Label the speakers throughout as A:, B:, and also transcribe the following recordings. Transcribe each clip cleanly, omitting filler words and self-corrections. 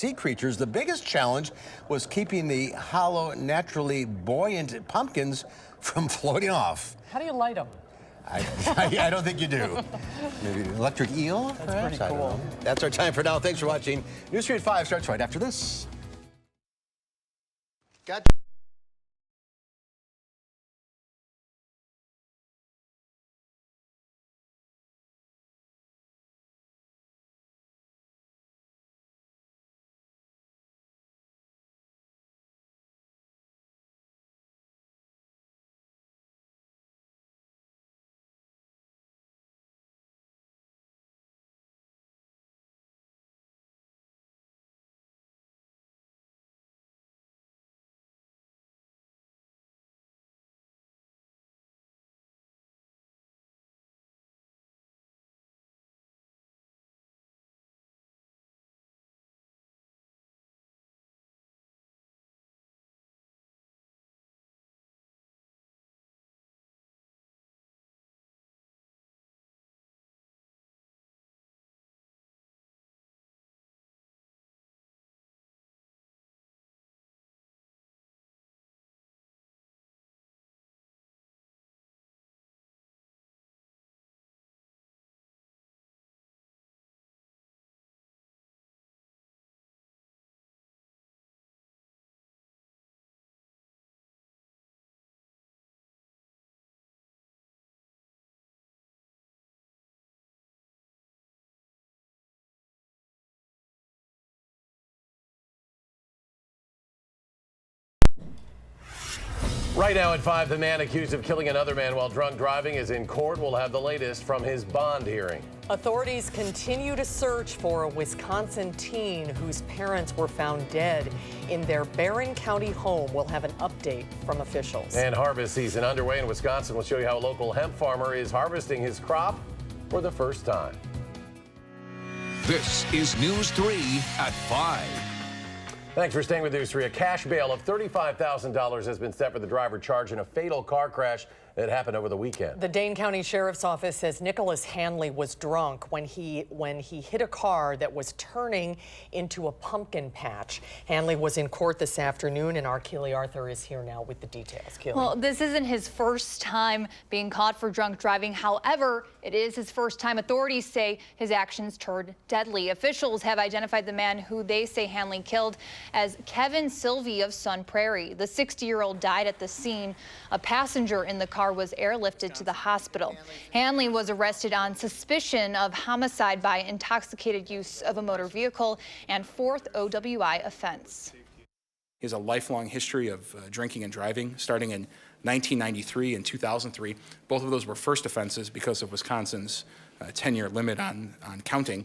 A: sea creatures. The biggest challenge was keeping the hollow, naturally buoyant pumpkins from floating off.
B: How do you light them?
A: I don't think you do. Maybe an electric eel?
B: That's pretty cool.
A: That's our time for now. Thanks for watching. News 3 at 5 starts right after this. Gotcha.
C: Right now at 5, the man accused of killing another man while drunk driving is in court. We'll have the latest from his bond hearing.
B: Authorities continue to search for a Wisconsin teen whose parents were found dead in their Barron County home. We'll have an update from officials.
C: And harvest season underway in Wisconsin. We'll show you how a local hemp farmer is harvesting his crop for the first time.
D: This is News 3 at 5.
C: Thanks for staying with News 3. A cash bail of $35,000 has been set for the driver charged in a fatal car crash that happened over the weekend.
B: The Dane County Sheriff's Office says Nicholas Hanley was drunk when he hit a car that was turning into a pumpkin patch. Hanley was in court this afternoon, and our Keely Arthur is here now with the details. Keely.
E: Well, this isn't his first time being caught for drunk driving. However, it is his first time. Authorities say his actions turned deadly. Officials have identified the man who they say Hanley killed as Kevin Sylvie of Sun Prairie. The 60-year-old died at the scene. A passenger in the car was airlifted to the hospital. Hanley was arrested on suspicion of homicide by intoxicated use of a motor vehicle and 4th OWI offense.
F: He has a lifelong history of drinking and driving, starting in 1993 and 2003. Both of those were first offenses because of Wisconsin's 10-year limit on counting.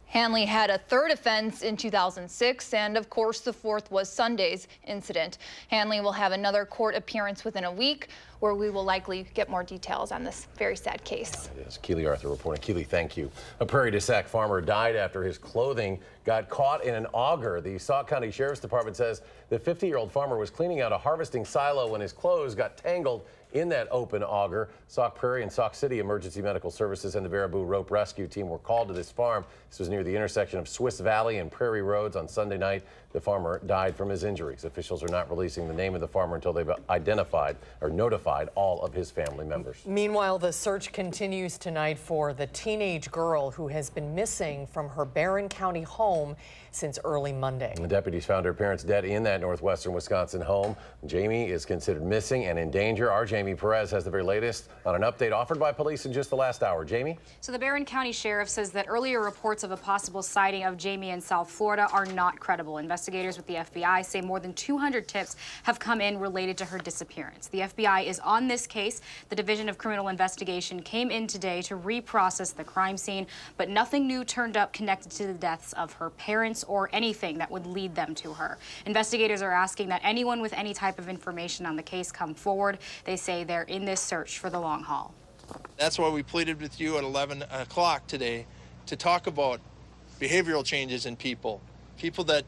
E: Hanley had a third offense in 2006, and of course the fourth was Sunday's incident. Hanley will have another court appearance within a week, where we will likely get more details on this very sad case.
C: It is. Keely Arthur reporting. Keely, thank you. A Prairie du Sac farmer died after his clothing got caught in an auger. The Sauk County Sheriff's Department says the 50-year-old farmer was cleaning out a harvesting silo when his clothes got tangled in that open auger. Sauk Prairie and Sauk City Emergency Medical Services and the Baraboo Rope Rescue Team were called to this farm. This was near the intersection of Swiss Valley and Prairie Roads on Sunday night. The farmer died from his injuries. Officials are not releasing the name of the farmer until they've identified or notified all of his family members.
B: Meanwhile, the search continues tonight for the teenage girl who has been missing from her Barron County home since early Monday.
C: The deputies found her parents dead in that northwestern Wisconsin home. Jamie is considered missing and in danger. Our Jamie Perez has the very latest on an update offered by police in just the last hour. Jamie?
G: So the Barron County Sheriff says that earlier reports of a possible sighting of Jamie in South Florida are not credible. Investigators with the FBI say more than 200 tips have come in related to her disappearance. The FBI is on this case. The Division of Criminal Investigation came in today to reprocess the crime scene, but nothing new turned up connected to the deaths of her parents or anything that would lead them to her. Investigators are asking that anyone with any type of information on the case come forward. They say they're in this search for the long haul.
H: That's why we pleaded with you at 11 o'clock today to talk about behavioral changes in people that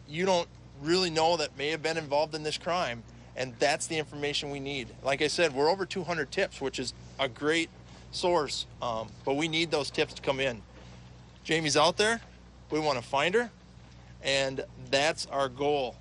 H: you don't really know that may have been involved in this crime, and that's the information we need. Like I said, we're over 200 tips, which is a great source, but we need those tips to come in. Jamie's out there. We want to find her, and that's our goal.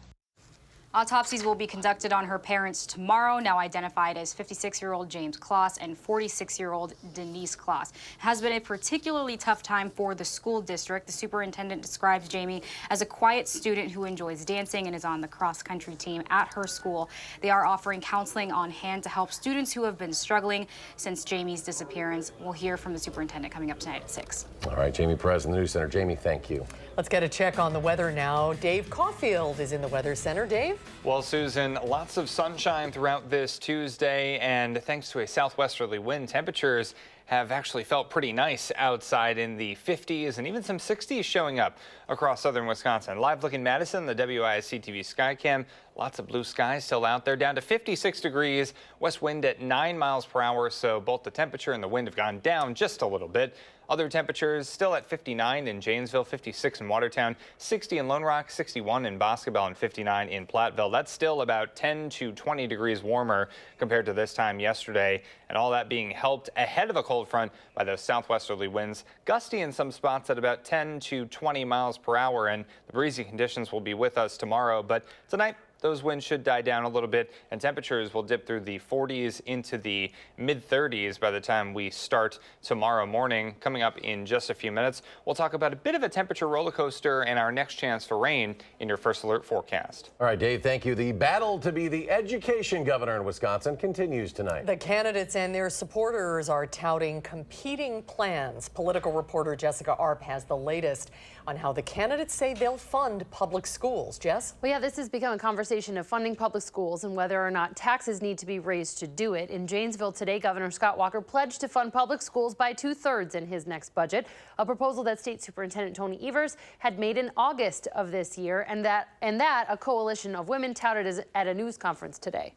G: Autopsies will be conducted on her parents tomorrow, now identified as 56-year-old James Kloss and 46-year-old Denise Kloss. It has been a particularly tough time for the school district. The superintendent describes Jamie as a quiet student who enjoys dancing and is on the cross-country team at her school. They are offering counseling on hand to help students who have been struggling since Jamie's disappearance. We'll hear from the superintendent coming up tonight at 6.
C: All right, Jamie Perez in the News Center. Jamie, thank you.
B: Let's get a check on the weather now. Dave Caulfield is in the Weather Center. Dave?
I: Well, Susan, lots of sunshine throughout this Tuesday, and thanks to a southwesterly wind, temperatures have actually felt pretty nice outside in the 50s and even some 60s showing up across southern Wisconsin. Live looking Madison, the WISC-TV Skycam. Lots of blue skies still out there, down to 56 degrees, west wind at 9 miles per hour, so both the temperature and the wind have gone down just a little bit. Other temperatures still at 59 in Janesville, 56 in Watertown, 60 in Lone Rock, 61 in Boscobel, and 59 in Platteville. That's still about 10 to 20 degrees warmer compared to this time yesterday, and all that being helped ahead of a cold front by those southwesterly winds, gusty in some spots at about 10 to 20 miles per hour, and the breezy conditions will be with us tomorrow. But tonight, those winds should die down a little bit, and temperatures will dip through the 40s into the mid-30s by the time we start tomorrow morning. Coming up in just a few minutes, we'll talk about a bit of a temperature roller coaster and our next chance for rain in your first alert forecast.
C: All right, Dave, thank you. The battle to be the education governor in Wisconsin continues tonight.
B: The candidates and their supporters are touting competing plans. Political reporter Jessica Arp has the latest on how the candidates say they'll fund public schools. Jess?
J: Well, yeah, this has become a conversation of funding public schools and whether or not taxes need to be raised to do it. In Janesville today, Governor Scott Walker pledged to fund public schools by 2/3 in his next budget, a proposal that State Superintendent Tony Evers had made in August of this year, and that a coalition of women touted at a news conference today.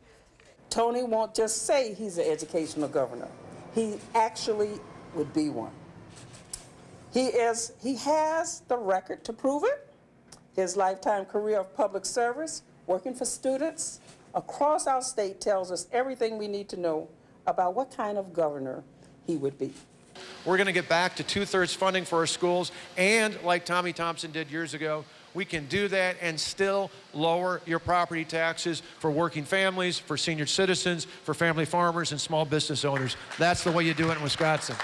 K: Tony won't just say he's an educational governor. He actually would be one. He has the record to prove it. His lifetime career of public service, working for students across our state, tells us everything we need to know about what kind of governor he would be.
L: We're going to get back to 2/3 funding for our schools, and like Tommy Thompson did years ago, we can do that and still lower your property taxes for working families, for senior citizens, for family farmers and small business owners. That's the way you do it in Wisconsin.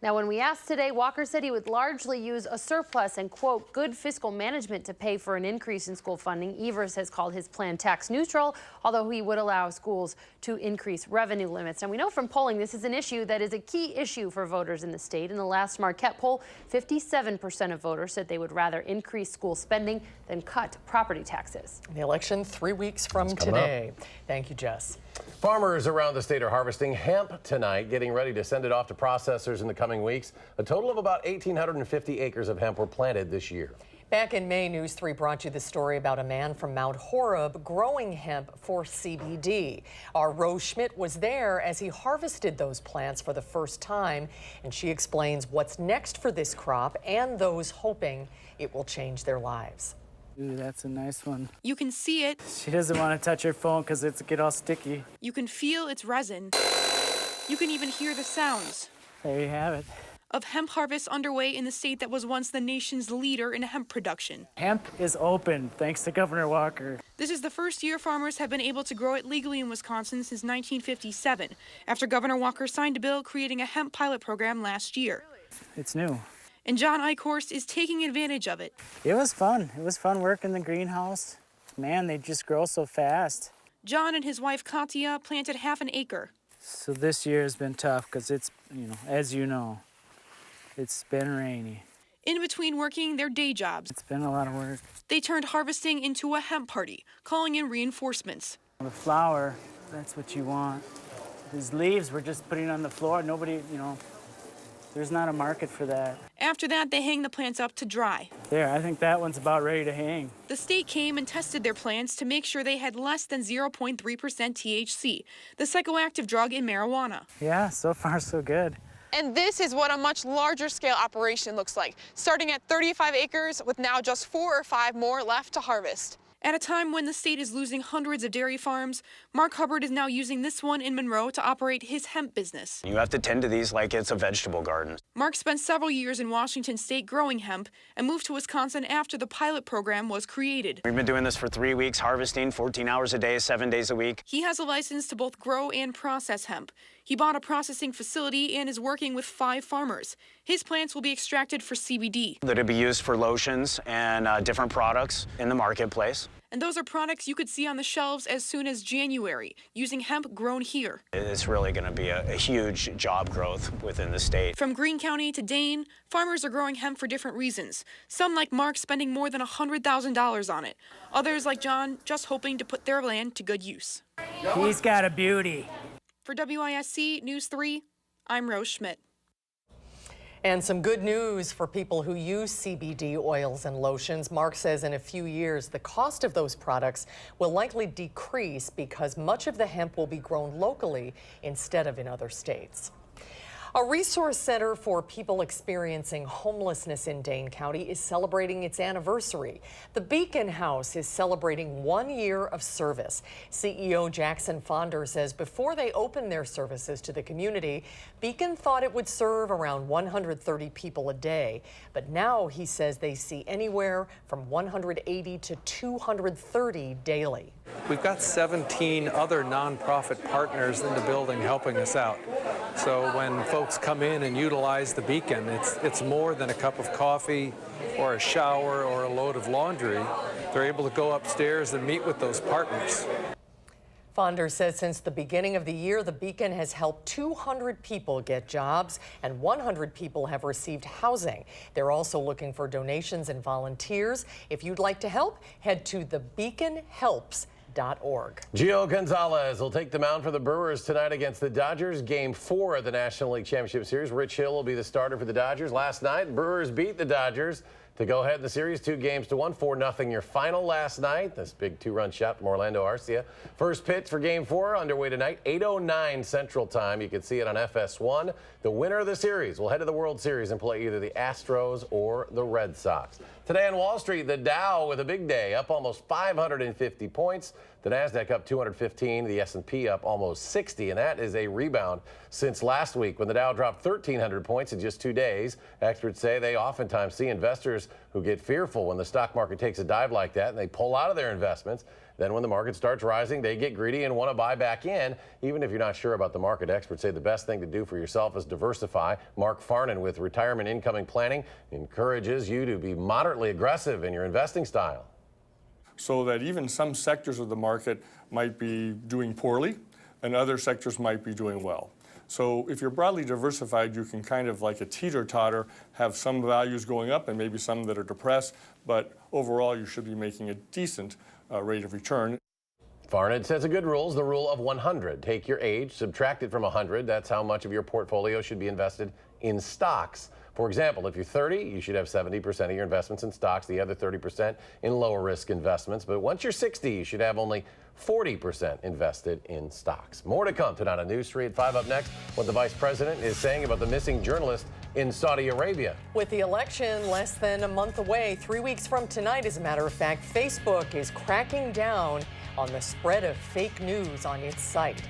J: Now, when we asked today, Walker said he would largely use a surplus and, quote, good fiscal management to pay for an increase in school funding. Evers has called his plan tax neutral, although he would allow schools to increase revenue limits. And we know from polling this is an issue that is a key issue for voters in the state. In the last Marquette poll, 57% of voters said they would rather increase school spending than cut property taxes.
B: The election 3 weeks from today. Thank you, Jess.
C: Farmers around the state are harvesting hemp tonight, getting ready to send it off to processors in the coming weeks. A total of about 1,850 acres of hemp were planted this year.
B: Back in May, News 3 brought you the story about a man from Mount Horeb growing hemp for CBD. Our Rose Schmidt was there as he harvested those plants for the first time, and she explains what's next for this crop and those hoping it will change their lives.
M: Ooh, that's a nice one.
N: You can see it.
M: She doesn't want to touch her phone because it's get all sticky.
N: You can feel its resin. You can even hear the sounds.
M: There you have it.
N: Of hemp harvests underway in the state that was once the nation's leader in hemp production.
M: Hemp is open, thanks to Governor Walker.
N: This is the first year farmers have been able to grow it legally in Wisconsin since 1957, after Governor Walker signed a bill creating a hemp pilot program last year.
M: It's new.
N: And John Eichhorst is taking advantage of it.
M: It was fun. It was fun working the greenhouse. Man, they just grow so fast.
N: John and his wife Katya planted half an acre.
M: So this year has been tough because it's, as you know, it's been rainy.
N: In between working their day jobs,
M: it's been a lot of work.
N: They turned harvesting into a hemp party, calling in reinforcements.
M: The flower, that's what you want. These leaves we're just putting on the floor. Nobody, there's not a market for that.
N: After that, they hang the plants up to dry.
M: There, I think that one's about ready to hang.
N: The state came and tested their plants to make sure they had less than 0.3% THC, the psychoactive drug in marijuana.
M: Yeah, so far so good.
O: And this is what a much larger scale operation looks like, starting at 35 acres with now just 4 or 5 more left to harvest.
N: At a time when the state is losing hundreds of dairy farms, Mark Hubbard is now using this one in Monroe to operate his hemp business.
P: You have to tend to these like it's a vegetable garden.
N: Mark spent several years in Washington state growing hemp and moved to Wisconsin after the pilot program was created.
P: We've been doing this for 3 weeks, harvesting 14 hours a day, 7 days a week.
N: He has a license to both grow and process hemp. He bought a processing facility and is working with 5 farmers. His plants will be extracted for CBD.
P: That'll be used for lotions and different products in the marketplace.
N: And those are products you could see on the shelves as soon as January, using hemp grown here.
P: It's really going to be a huge job growth within the state.
N: From Greene County to Dane, farmers are growing hemp for different reasons. Some, like Mark, spending more than $100,000 on it. Others, like John, just hoping to put their land to good use.
M: He's got a beauty.
N: For WISC News 3, I'm Rose Schmidt.
B: And some good news for people who use CBD oils and lotions. Mark says in a few years, the cost of those products will likely decrease because much of the hemp will be grown locally instead of in other states. A resource center for people experiencing homelessness in Dane County is celebrating its anniversary. The Beacon House is celebrating 1 year of service. CEO Jackson Fonder says before they opened their services to the community, Beacon thought it would serve around 130 people a day. But now he says they see anywhere from 180 to 230 daily.
Q: We've got 17 other nonprofit partners in the building helping us out. So when folks come in and utilize the Beacon, it's more than a cup of coffee or a shower or a load of laundry. They're able to go upstairs and meet with those partners.
B: Fonder says since the beginning of the year, the Beacon has helped 200 people get jobs and 100 people have received housing. They're also looking for donations and volunteers. If you'd like to help, head to thebeaconhelps.org.
C: Gio Gonzalez will take the mound for the Brewers tonight against the Dodgers. Game 4 of the National League Championship Series. Rich Hill will be the starter for the Dodgers. Last night, Brewers beat the Dodgers to go ahead in the series 2-1, 4-0 your final last night. This big 2-run shot from Orlando Arcia. First pitch for Game 4 underway tonight, 8:09 Central Time. You can see it on FS1. The winner of the series will head to the World Series and play either the Astros or the Red Sox. Today on Wall Street, the Dow with a big day, up almost 550 points. The Nasdaq up 215, the S&P up almost 60, and that is a rebound since last week when the Dow dropped 1,300 points in just 2 days. Experts say they oftentimes see investors who get fearful when the stock market takes a dive like that and they pull out of their investments. Then when the market starts rising, they get greedy and want to buy back in. Even if you're not sure about the market, experts say the best thing to do for yourself is diversify. Mark Farnan with Retirement Incoming Planning encourages you to be moderately aggressive in your investing style.
R: So that even some sectors of the market might be doing poorly and other sectors might be doing well. So if you're broadly diversified, you can kind of like a teeter-totter, have some values going up and maybe some that are depressed, but overall you should be making a decent rate of return.
C: Farned says a good rule is the rule of 100. Take your age, subtract it from 100. That's how much of your portfolio should be invested in stocks. For example, if you're 30, you should have 70% of your investments in stocks, the other 30% in lower risk investments. But once you're 60, you should have only 40% invested in stocks. More to come tonight on News 3 at 5. Up next, what the vice president is saying about the missing journalist in Saudi Arabia.
B: With the election less than a month away, 3 weeks from tonight, as a matter of fact, Facebook is cracking down on the spread of fake news on its site.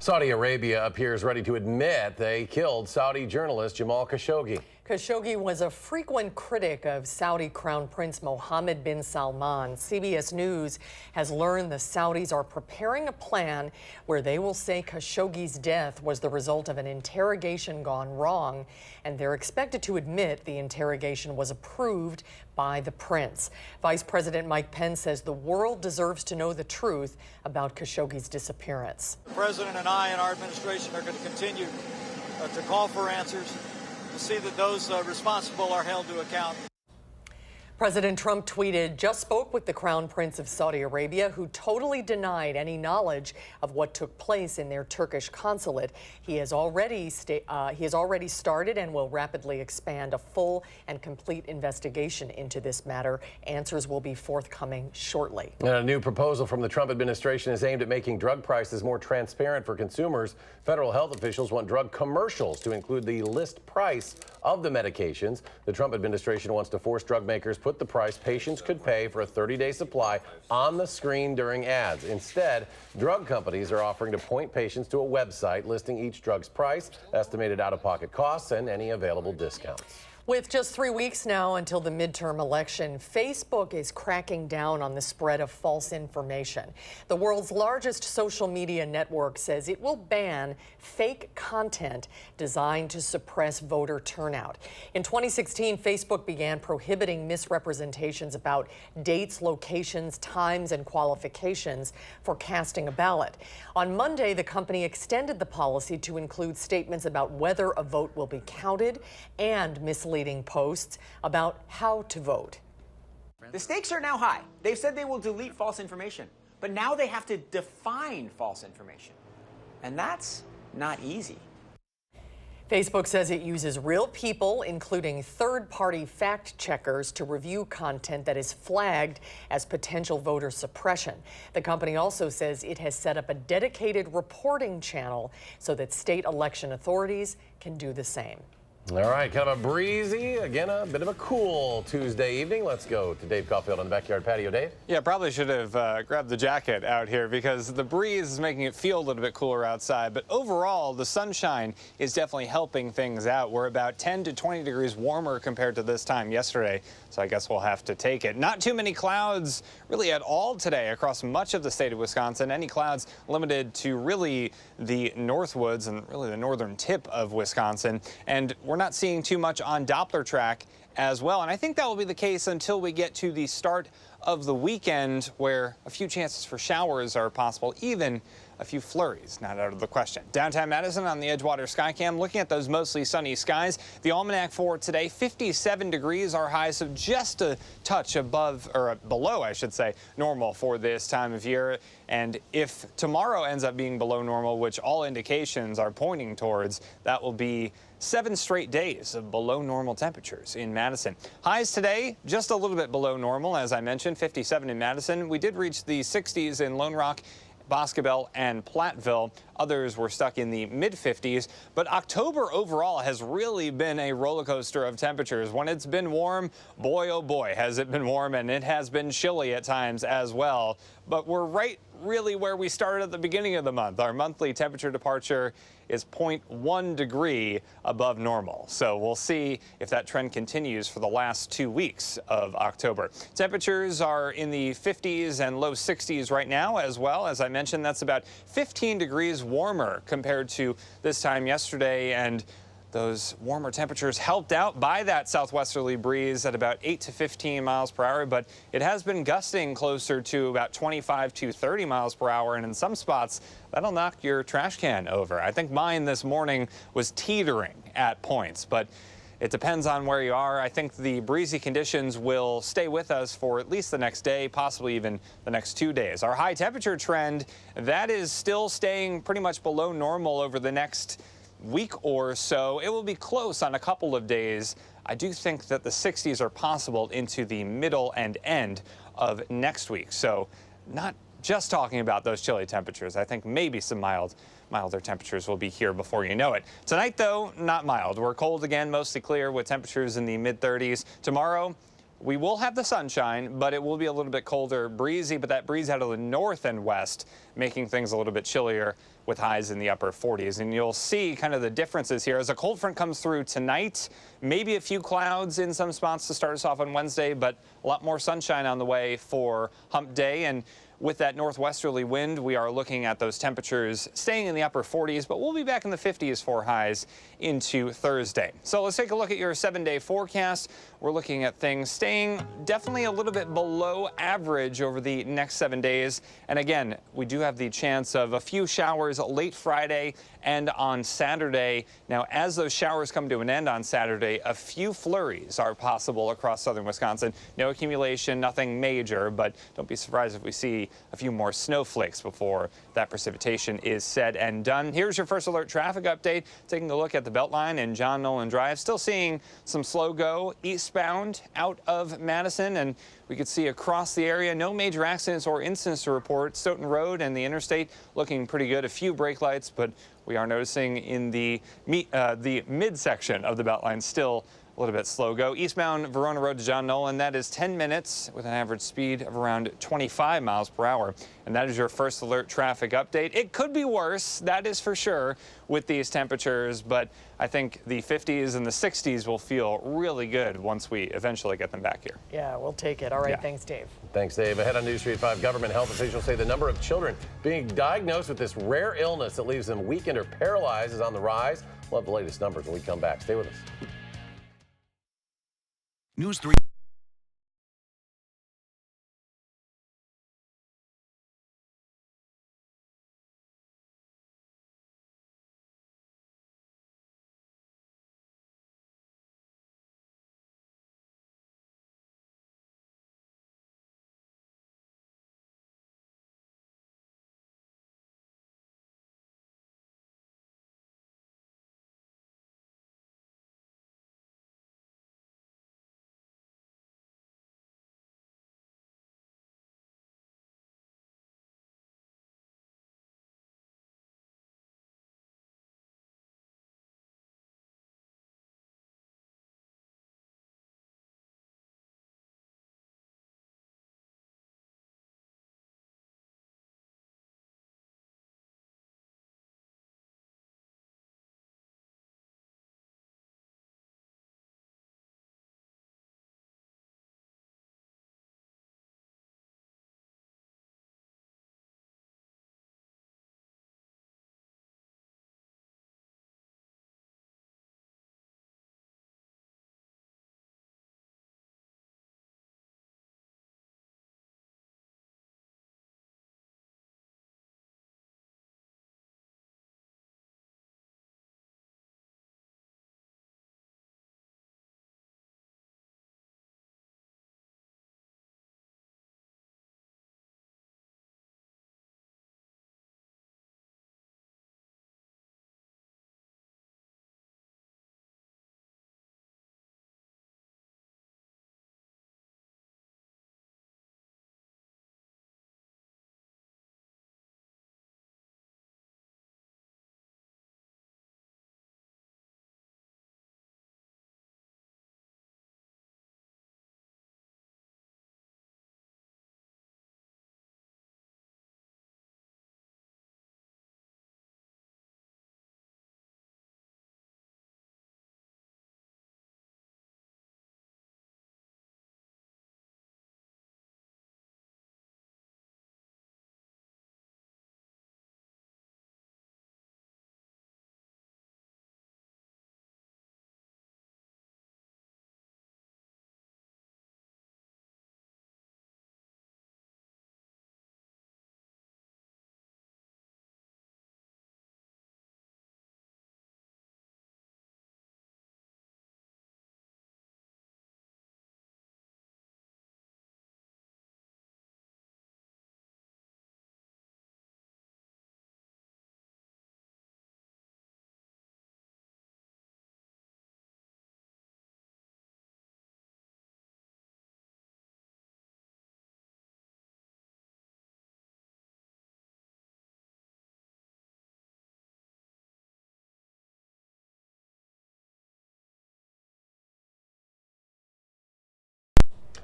C: Saudi Arabia appears ready to admit they killed Saudi journalist Jamal Khashoggi.
B: Khashoggi was a frequent critic of Saudi Crown Prince Mohammed bin Salman. CBS News has learned the Saudis are preparing a plan where they will say Khashoggi's death was the result of an interrogation gone wrong, and they're expected to admit the interrogation was approved by the prince. Vice President Mike Pence says the world deserves to know the truth about Khashoggi's disappearance.
S: The president and I and our administration are going to continue to call for answers, to see that those responsible are held to account.
B: President Trump tweeted, "Just spoke with the Crown Prince of Saudi Arabia, who totally denied any knowledge of what took place in their Turkish consulate. He has already started and will rapidly expand a full and complete investigation into this matter. Answers will be forthcoming shortly."
C: And a new proposal from the Trump administration is aimed at making drug prices more transparent for consumers. Federal health officials want drug commercials to include the list price of the medications. The Trump administration wants to force drug makers put the price patients could pay for a 30-day supply on the screen during ads. Instead, drug companies are offering to point patients to a website listing each drug's price, estimated out-of-pocket costs, and any available discounts.
B: With just 3 weeks now until the midterm election, Facebook is cracking down on the spread of false information. The world's largest social media network says it will ban fake content designed to suppress voter turnout. In 2016, Facebook began prohibiting misrepresentations about dates, locations, times, and qualifications for casting a ballot. On Monday, the company extended the policy to include statements about whether a vote will be counted and misleading posts about how to vote.
T: The stakes are now high. They've said they will delete false information, but now they have to define false information. And that's not easy.
B: Facebook says it uses real people, including third-party fact checkers, to review content that is flagged as potential voter suppression. The company also says it has set up a dedicated reporting channel so that state election authorities can do the same.
C: All right, kind of a breezy, again, a bit of a cool Tuesday evening. Let's go to Dave Caulfield on the backyard patio. Dave?
I: Yeah, probably should have grabbed the jacket out here because the breeze is making it feel a little bit cooler outside. But overall, the sunshine is definitely helping things out. We're about 10 to 20 degrees warmer compared to this time yesterday, so I guess we'll have to take it. Not too many clouds really at all today across much of the state of Wisconsin. Any clouds limited to really the Northwoods and really the northern tip of Wisconsin. And we're not seeing too much on Doppler track as well. And I think that will be the case until we get to the start of the weekend, where a few chances for showers are possible, even a few flurries not out of the question. Downtown Madison on the Edgewater Skycam, looking at those mostly sunny skies. The almanac for today, 57 degrees, our high, so just a touch above, or below, I should say, normal for this time of year. And if tomorrow ends up being below normal, which all indications are pointing towards, that will be 7 straight days of below normal temperatures in Madison. Highs today, just a little bit below normal, as I mentioned, 57 in Madison. We did reach the 60s in Lone Rock, Boscobel, and Platteville. Others were stuck in the mid-50s. But October overall has really been a roller coaster of temperatures. When it's been warm, boy, oh boy, has it been warm, and it has been chilly at times as well. But we're right really where we started at the beginning of the month. Our monthly temperature departure is 0.1 degree above normal. So we'll see if that trend continues for the last 2 weeks of October. Temperatures are in the 50s and low 60s right now as well. As I mentioned, that's about 15 degrees warmer compared to this time yesterday, and those warmer temperatures helped out by that southwesterly breeze at about 8 to 15 miles per hour, but it has been gusting closer to about 25 to 30 miles per hour, and in some spots, that'll knock your trash can over. I think mine this morning was teetering at points, but it depends on where you are. I think the breezy conditions will stay with us for at least the next day, possibly even the next 2 days. Our high temperature trend, that is still staying pretty much below normal over the next week or so. It will be close on a couple of days. I do think that the 60s are possible into the middle and end of next week. So not just talking about those chilly temperatures. I think maybe some milder temperatures will be here before you know it. Tonight, though, not mild. We're cold again, mostly clear with temperatures in the mid-30s. Tomorrow, we will have the sunshine, but it will be a little bit colder, breezy, but that breeze out of the north and west, making things a little bit chillier with highs in the upper 40s. And you'll see kind of the differences here as a cold front comes through tonight. Maybe a few clouds in some spots to start us off on Wednesday, but a lot more sunshine on the way for hump day. And with that northwesterly wind, we are looking at those temperatures staying in the upper 40s, but we'll be back in the 50s for highs into Thursday. So let's take a look at your 7-day forecast. We're looking at things staying definitely a little bit below average over the next 7 days. And again, we do have the chance of a few showers late Friday and on Saturday. Now, as those showers come to an end on Saturday, a few flurries are possible across southern Wisconsin. No accumulation, nothing major, but don't be surprised if we see a few more snowflakes before that precipitation is said and done. Here's your first alert traffic update. Taking a look at the Beltline and John Nolan Drive. Still seeing some slow go eastbound out of Madison, and we could see across the area no major accidents or incidents to report. Stoughton Road and the interstate looking pretty good. A few brake lights, but we are noticing in the midsection of the Beltline still a little bit slow go. Eastbound Verona Road to John Nolan, that is 10 minutes with an average speed of around 25 miles per hour. And that is your first alert traffic update. It could be worse, that is for sure, with these temperatures, but I think the 50s and the 60s will feel really good once we eventually get them back here.
B: Yeah, we'll take it. All right,
C: Yeah.
B: Thanks, Dave.
C: Thanks, Dave. Ahead on News Street 5, government health officials say the number of children being diagnosed with this rare illness that leaves them weakened or paralyzed is on the rise. We'll have the latest numbers when we come back. Stay with us.
D: News 3.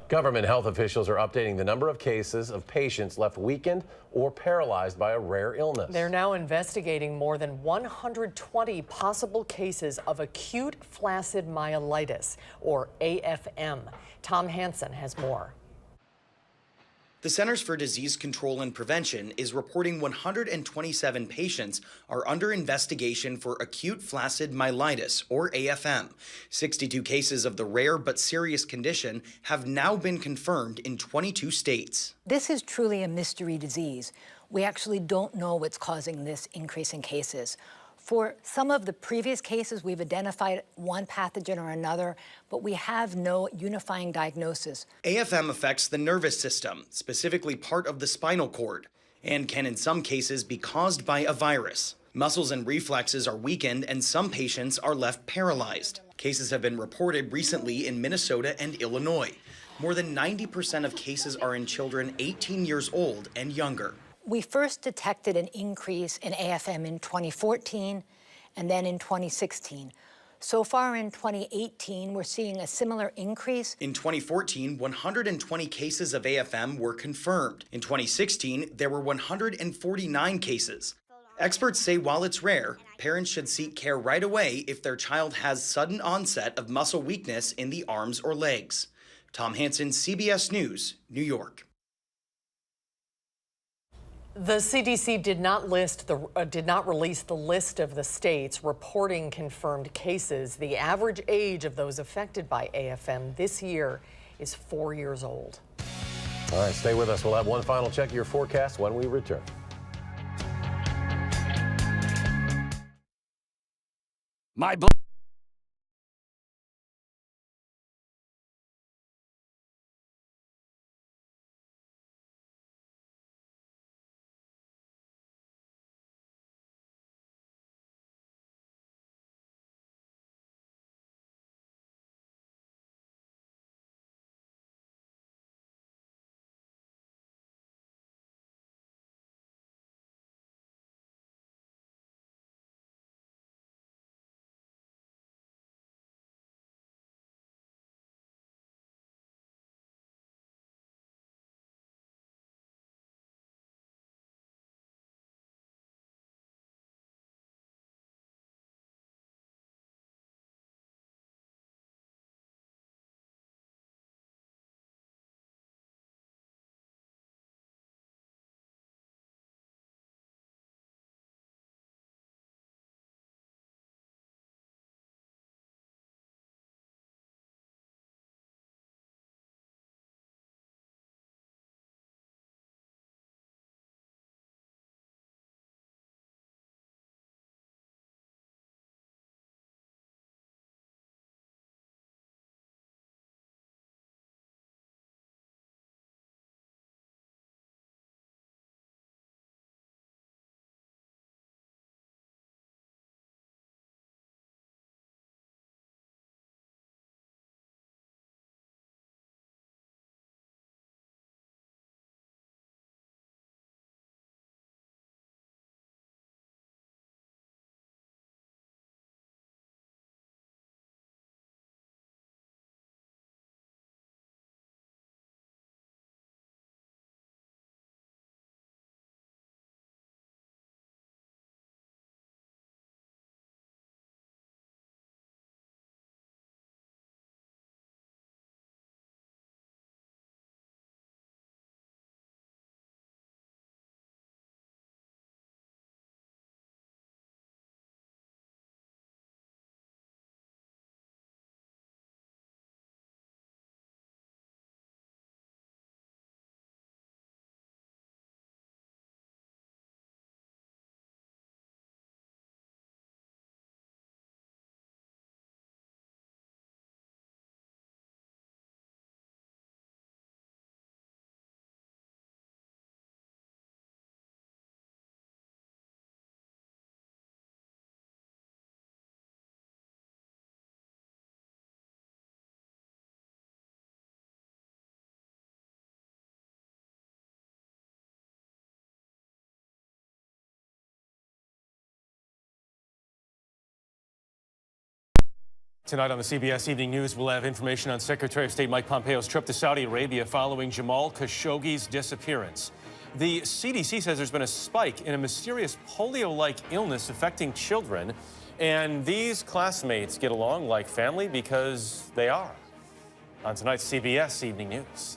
C: Government health officials are updating the number of cases of patients left weakened or paralyzed by a rare illness.
B: They're now investigating more than 120 possible cases of acute flaccid myelitis, or AFM. Tom Hansen has more.
U: The Centers for Disease Control and Prevention is reporting 127 patients are under investigation for acute flaccid myelitis, or AFM. 62 cases of the rare but serious condition have now been confirmed in 22 states.
V: This is truly a mystery disease. We actually don't know what's causing this increase in cases. For some of the previous cases, we've identified one pathogen or another, but we have no unifying diagnosis.
U: AFM affects the nervous system, specifically part of the spinal cord, and can in some cases be caused by a virus. Muscles and reflexes are weakened and some patients are left paralyzed. Cases have been reported recently in Minnesota and Illinois. More than 90% of cases are in children 18 years old and younger.
V: We first detected an increase in AFM in 2014 and then in 2016. So far in 2018, we're seeing a similar increase.
U: In 2014, 120 cases of AFM were confirmed. In 2016, there were 149 cases. Experts say while it's rare, parents should seek care right away if their child has sudden onset of muscle weakness in the arms or legs. Tom Hansen, CBS News, New York.
B: The CDC did not release the list of the states reporting confirmed cases. The average age of those affected by AFM this year is 4 years old.
C: All right, stay with us. We'll have one final check of your forecast when we return.
D: My
A: Tonight on the CBS Evening News, we'll have information on Secretary of State Mike Pompeo's trip to Saudi Arabia following Jamal Khashoggi's disappearance. The CDC says there's been a spike in a mysterious polio-like illness affecting children, and these classmates get along like family because they are. On tonight's CBS Evening News.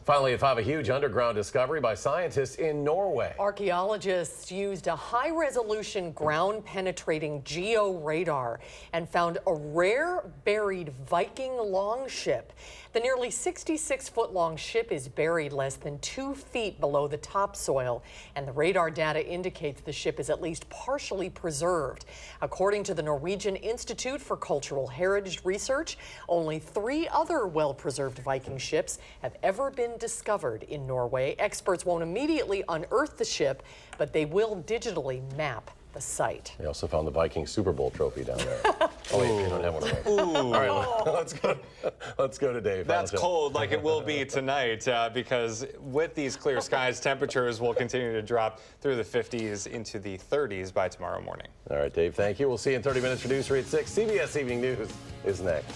C: Finally at 5, a huge underground discovery by scientists in Norway.
B: Archaeologists used a high-resolution ground-penetrating geo-radar and found a rare buried Viking longship. The nearly 66-foot-long ship is buried less than 2 feet below the topsoil, and the radar data indicates the ship is at least partially preserved. According to the Norwegian Institute for Cultural Heritage Research, only 3 other well-preserved Viking ships have ever been discovered in Norway. Experts won't immediately unearth the ship, but they will digitally map the site.
C: They also found the Viking Super Bowl trophy down there. Oh, wait, you don't have one of those. All right, let's go to Dave.
I: That's cold, like it will be tonight, because with these clear skies, temperatures will continue to drop through the 50s into the 30s by tomorrow morning.
C: All right, Dave, thank you. We'll see you in 30 minutes for News 3 at 6. CBS Evening News is next.